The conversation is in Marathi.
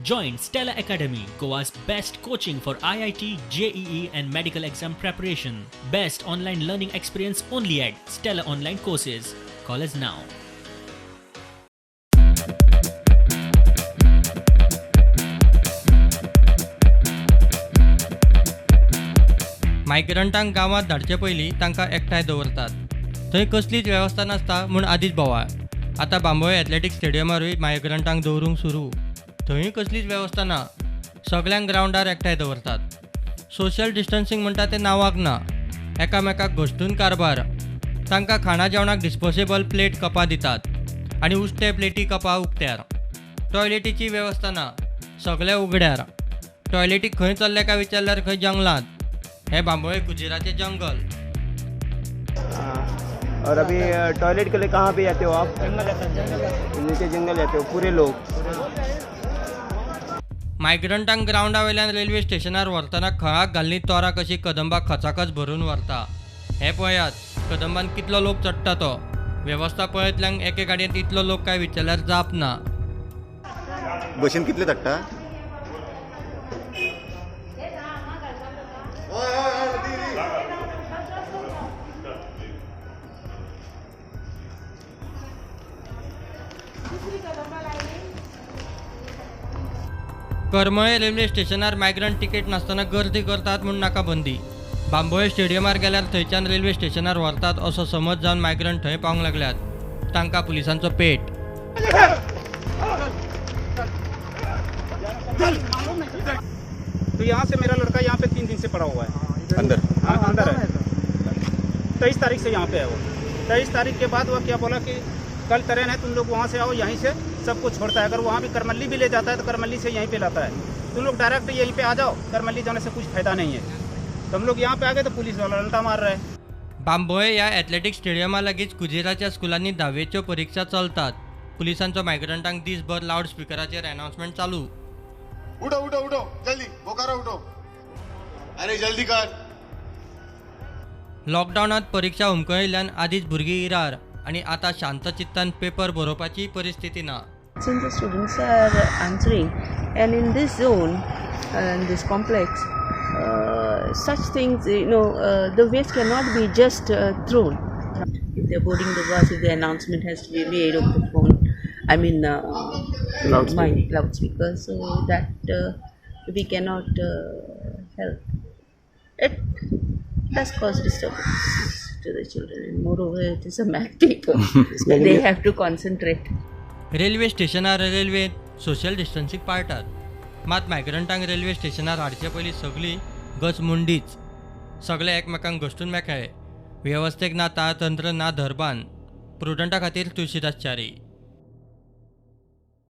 Join Stella Academy, Goa's best coaching for IIT, JEE, and medical exam preparation. Best online learning experience only at Stella Online Courses. Call us now. मायग्रंटांक गांवांत धाडचे पयलीं तांकां एकठांय दवरतात. थंय कसलीच वेवस्था नासता म्हूण आदींच बोवाळ. आतां बांबोळे एथलेटीक स्टेडियमारूय मायग्रंटांक दवरूंक सुरू. थंयूय कसलीच वेवस्था ना. सगळ्यांक ग्रावंडार एकठांय दवरतात. सोशल डिस्टन्सिंग म्हणटा तें नांवाक ना. एकामेकाक घोष्टून कारबार. तांकां खाणा जेवणाक डिस्पोजेबल प्लेट कपां दितात आनी उश्टे प्लेटी कपां उक्त्यार. टॉयलेटीची वेवस्था ना. सगळे उगड्यार. टॉयलेटीक खंय चल्ले काय विचारल्यार खंय जंगलांत. हे बांबोळे कुजीराचे जंगल. और अभी टॉयलेट के लिए कहाँ पे जाते हो आप? नीचे जंगल जाते हो पूरे लोग? मायग्रंटांक ग्रावंडा वयल्यान रेल्वे स्टेशनार व्हरतना खळाक घाल्ली तोरां कशी कदंबाक खचाखच भरून व्हरता. हे पळयात, कदंबान कितलो लोक चडटा तो. वेवस्था पळयतल्यांक एके गाडयेंत इतलो लोक काय विचारल्यार जाप ना. बशीन कितले धाडटा? करमळे रेल्वे स्टेशनार मायग्रंट तिकेट नासतना गर्दी करतात म्हूण नाका बंदी. बांबोळे स्टेडियमार गेल्यार थंयच्यान रेल्वे स्टेशनार व्हरतात असो समज जावन मायग्रंट थंय पावंक लागल्यात. तांकां पुलिसांचो पेट. तो यहाँ से मेरा लड़का यहाँ पे 3 दिन से पड़ा हुआ है अंदर? हाँ अंदर है. 23 तारीख से यहाँ पे है वो. 23 तारीख के बाद वो क्या बोला कि कल ट्रेन है, तुम लोग वहाँ से आओ, यहीं से सबको छोड़ता है. अगर वहाँ भी करमल्ली भी ले जाता है तो करमल्ली से यहीं पे लाता है. तुम लोग डायरेक्ट यहीं पे आ जाओ, करमल्ली जाने से कुछ फायदा नहीं है. तो हम लोग यहाँ पे आ गए तो पुलिस वाला उल्टा मार रहा है. बांबोळे ह्या एथलेटीक स्टेडियमा लागींच कुजीराच्या स्कुलांनी 10वीच्यो परीक्षा चलतात. पुलिसांचो मायग्रंटांक दीसभर लावड स्पिकराचेर अनाउन्समेंट चालू. उठो उठो उठो, जल्दी बोकारा उठो. अरे जल्दी कर. लॉकडावनात परीक्षा हुमकळिल्ल्यान आदींच भुरगीं इरार आनी आतां शांत चित्तान पेपर बरोवपाची परिस्थिती ना. Since the students are answering, and in this zone, in this complex, such things, the waste cannot be just thrown. If they're boarding the bus, if the announcement has to be made over the phone, loudspeaker, so that we cannot help. It does cause disturbance to the children, and moreover, it is a math paper, so they have to concentrate. Railway स्टेशनार रेल्वेंत सोशल डिस्टन्सिंग पाळटात. मात मायग्रंटांक रेल्वे स्टेशनार हाडचे पयलीं सगळीं गच मुंडीच. सगळे एकमेकांक घोष्टून मेकळे. वेवस्थेक ना ताळतंत्र ना धरबान. प्रुडंटा खातीर तुळशीदास च्यारी.